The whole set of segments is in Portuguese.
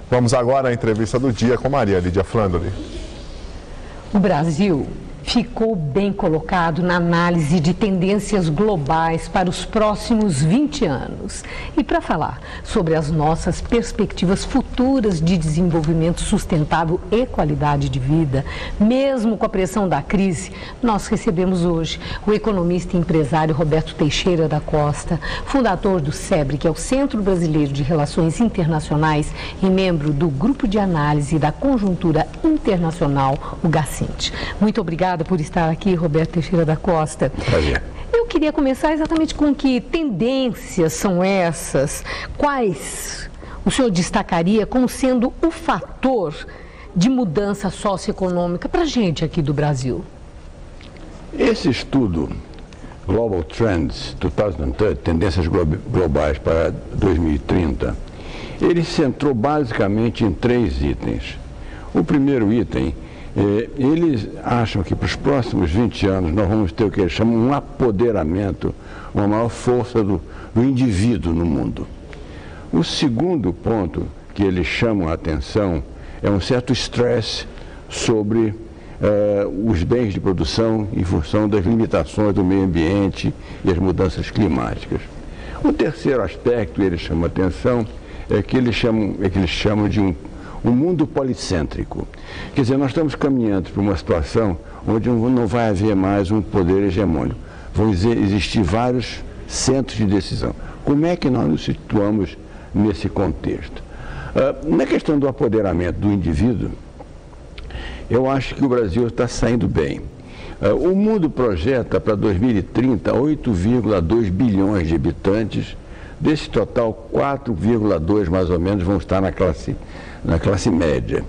Vamos agora à entrevista do dia com Maria Lídia Flandoli. O Brasil ficou bem colocado na análise de tendências globais para os próximos 20 anos. E para falar sobre as nossas perspectivas futuras de desenvolvimento sustentável e qualidade de vida, mesmo com a pressão da crise, nós recebemos hoje o economista e empresário Roberto Teixeira da Costa, fundador do SEBRE, que é o Centro Brasileiro de Relações Internacionais e membro do Grupo de Análise da Conjuntura Internacional, o GACINT. Muito obrigada por estar aqui, Roberto Teixeira da Costa. Prazer. Eu queria começar exatamente com que tendências são essas, quais o senhor destacaria como sendo o fator de mudança socioeconômica para a gente aqui do Brasil? Esse estudo, Global Trends 2030, Tendências Globais para 2030, ele se centrou basicamente em 3 itens. O primeiro item, eles acham que para os próximos 20 anos nós vamos ter o que eles chamam um apoderamento, uma maior força do indivíduo no mundo. O segundo ponto que eles chamam a atenção é um certo estresse sobre os bens de produção em função das limitações do meio ambiente e as mudanças climáticas. O terceiro aspecto que eles chamam a atenção é que eles chamam de um mundo policêntrico. Quer dizer, nós estamos caminhando para uma situação onde não vai haver mais um poder hegemônico. Vão existir vários centros de decisão. Como é que nós nos situamos nesse contexto? Na questão do apoderamento do indivíduo, eu acho que o Brasil está saindo bem. O mundo projeta para 2030 8,2 bilhões de habitantes. Desse total, 4,2 mais ou menos vão estar na classe média.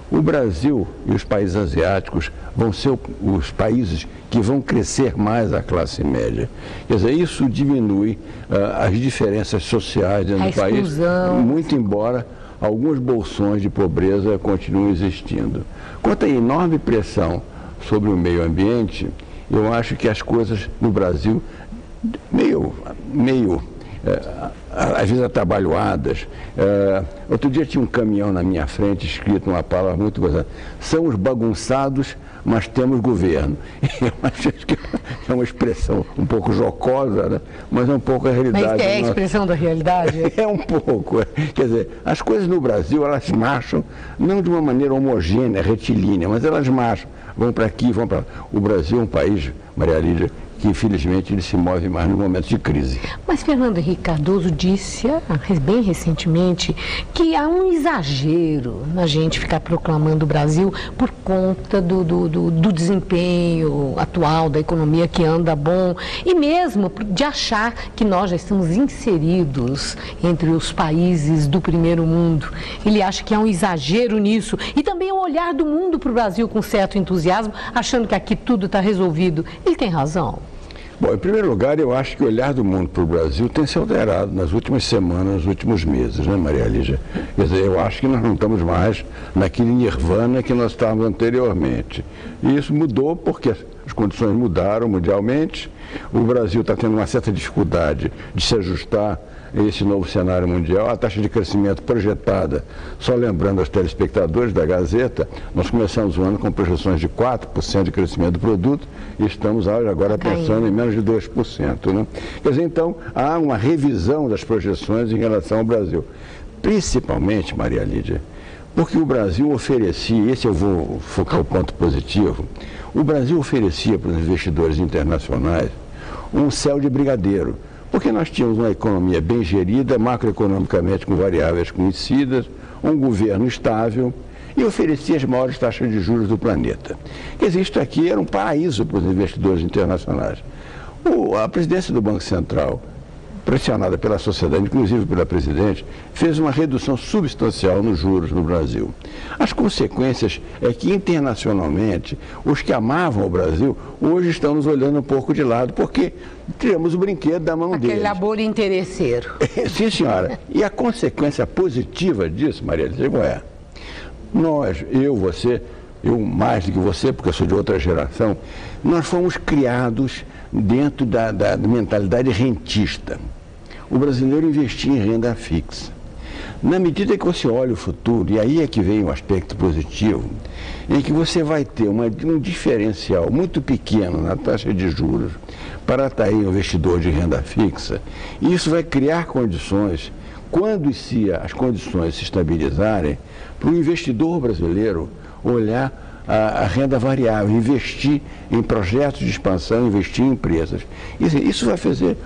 O Brasil e os países asiáticos vão ser os países que vão crescer mais a classe média. Quer dizer, isso diminui as diferenças sociais dentro do país, muito embora alguns bolsões de pobreza continuem existindo. Quanto à enorme pressão sobre o meio ambiente, eu acho que as coisas no Brasil às vezes atabalhoadas. Outro dia tinha um caminhão na minha frente escrito uma palavra muito gozada: são os bagunçados, mas temos governo. Eu acho que é uma expressão um pouco jocosa, né? Mas é um pouco a realidade. Mas é a expressão da realidade? É um pouco. Quer dizer, as coisas no Brasil, elas marcham não de uma maneira homogênea, retilínea, mas elas marcham, vão para aqui, vão para lá. O Brasil é um país, Maria Lídia, que infelizmente ele se move mais no momento de crise. Mas Fernando Henrique Cardoso disse, bem recentemente, que há um exagero na gente ficar proclamando o Brasil por conta do desempenho atual da economia que anda bom, e mesmo de achar que nós já estamos inseridos entre os países do primeiro mundo. Ele acha que há um exagero nisso, e também o olhar do mundo para o Brasil com certo entusiasmo, achando que aqui tudo está resolvido. Ele tem razão? Bom, em primeiro lugar, eu acho que o olhar do mundo para o Brasil tem se alterado nas últimas semanas, nos últimos meses, né, Maria Lígia? Quer dizer, eu acho que nós não estamos mais naquele nirvana que nós estávamos anteriormente. E isso mudou porque as condições mudaram mundialmente. O Brasil está tendo uma certa dificuldade de se ajustar a esse novo cenário mundial. A taxa de crescimento projetada, só lembrando aos telespectadores da Gazeta, nós começamos o ano com projeções de 4% de crescimento do produto e estamos agora pensando em menos de 2%. Né? Quer dizer, então, há uma revisão das projeções em relação ao Brasil. Principalmente, Maria Lídia, porque o Brasil oferecia, esse eu vou focar o ponto positivo, o Brasil oferecia para os investidores internacionais um céu de brigadeiro, porque nós tínhamos uma economia bem gerida, macroeconomicamente com variáveis conhecidas, um governo estável e oferecia as maiores taxas de juros do planeta. Quer dizer, isto aqui era um paraíso para os investidores internacionais. A presidência do Banco Central, pressionada pela sociedade, inclusive pela presidente, fez uma redução substancial nos juros no Brasil. As consequências é que, internacionalmente, os que amavam o Brasil, hoje estão nos olhando um pouco de lado, porque tiramos o brinquedo da mão deles. Aquele labor interesseiro. Sim, senhora. E a consequência positiva disso, Maria Lígia, qual é? Nós, você, eu mais do que você, porque eu sou de outra geração, nós fomos criados dentro da mentalidade rentista. O brasileiro investia em renda fixa. Na medida que você olha o futuro, e aí é que vem o aspecto positivo, em que você vai ter um diferencial muito pequeno na taxa de juros para atrair um investidor de renda fixa, e isso vai criar condições, quando as condições se estabilizarem, para o investidor brasileiro olhar a renda variável, investir em projetos de expansão, investir em empresas. Isso vai fazer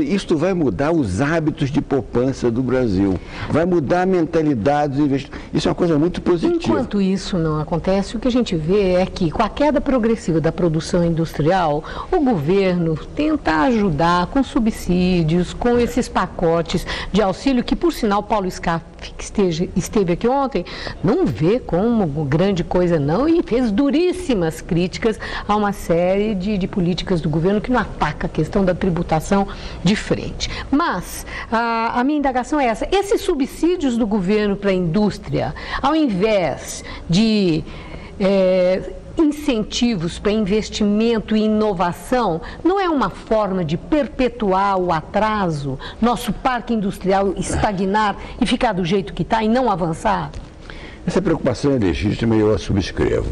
isso vai mudar os hábitos de poupança do Brasil, vai mudar a mentalidade dos investidores. Isso é uma coisa muito positiva. Enquanto isso não acontece, o que a gente vê é que, com a queda progressiva da produção industrial, o governo tenta ajudar com subsídios, com esses pacotes de auxílio, que, por sinal, Paulo Scaff, que esteve aqui ontem, não vê como grande coisa não, e fez duríssimas críticas a uma série de políticas do governo que não ataca a questão da tributação de frente. Mas a minha indagação é essa: esses subsídios do governo para a indústria, ao invés de incentivos para investimento e inovação, não é uma forma de perpetuar o atraso, nosso parque industrial estagnar e ficar do jeito que está e não avançar? Essa preocupação é legítima e eu a subscrevo.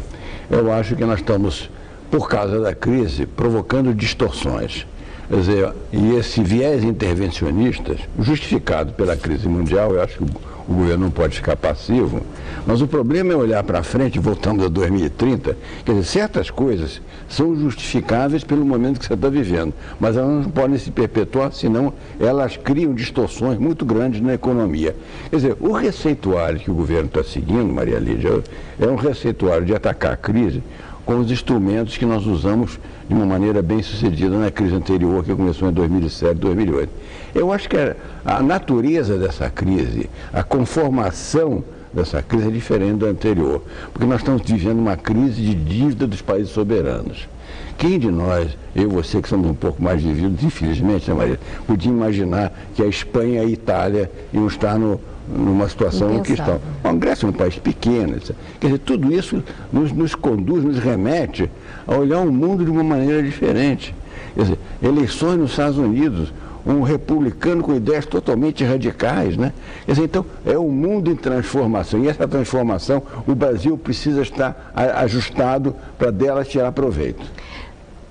Eu acho que nós estamos, por causa da crise, provocando distorções. Quer dizer, e esse viés intervencionista, justificado pela crise mundial, eu acho que o governo não pode ficar passivo, mas o problema é olhar para frente, voltando a 2030, quer dizer, certas coisas são justificáveis pelo momento que você está vivendo, mas elas não podem se perpetuar, senão elas criam distorções muito grandes na economia. Quer dizer, o receituário que o governo está seguindo, Maria Lídia, é um receituário de atacar a crise com os instrumentos que nós usamos de uma maneira bem sucedida na crise anterior, que começou em 2007, 2008. Eu acho que a natureza dessa crise, a conformação dessa crise é diferente da anterior, porque nós estamos vivendo uma crise de dívida dos países soberanos. Quem de nós, eu e você que somos um pouco mais vividos, infelizmente, né, Maria, podia imaginar que a Espanha e a Itália iam estar numa situação que estão. A Grécia é um país pequeno, quer dizer, tudo isso nos conduz, nos remete a olhar o mundo de uma maneira diferente. Quer dizer, eleições nos Estados Unidos, um republicano com ideias totalmente radicais, né? Quer dizer, então, é um mundo em transformação, e essa transformação o Brasil precisa estar ajustado para dela tirar proveito.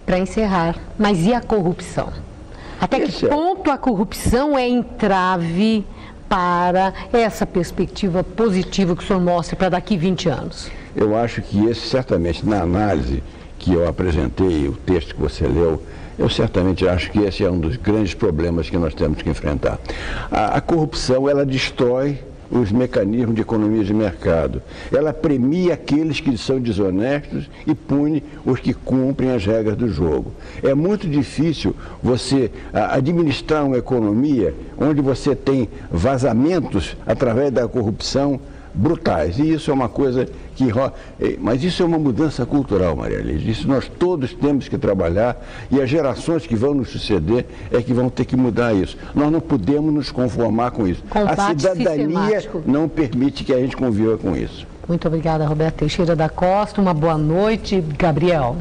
Para encerrar, mas e a corrupção? Até que ponto a corrupção é entrave para essa perspectiva positiva que o senhor mostra para daqui 20 anos? Eu acho que esse, certamente, na análise que eu apresentei, o texto que você leu, eu certamente acho que esse é um dos grandes problemas que nós temos que enfrentar. A corrupção, ela destrói os mecanismos de economia de mercado. Ela premia aqueles que são desonestos e pune os que cumprem as regras do jogo. É muito difícil você administrar uma economia onde você tem vazamentos através da corrupção brutais. E isso é uma coisa que... Mas isso é uma mudança cultural, Maria Lídia. Isso nós todos temos que trabalhar, e as gerações que vão nos suceder é que vão ter que mudar isso. Nós não podemos nos conformar com isso. A cidadania não permite que a gente conviva com isso. Muito obrigada, Roberto Teixeira da Costa. Uma boa noite, Gabriel.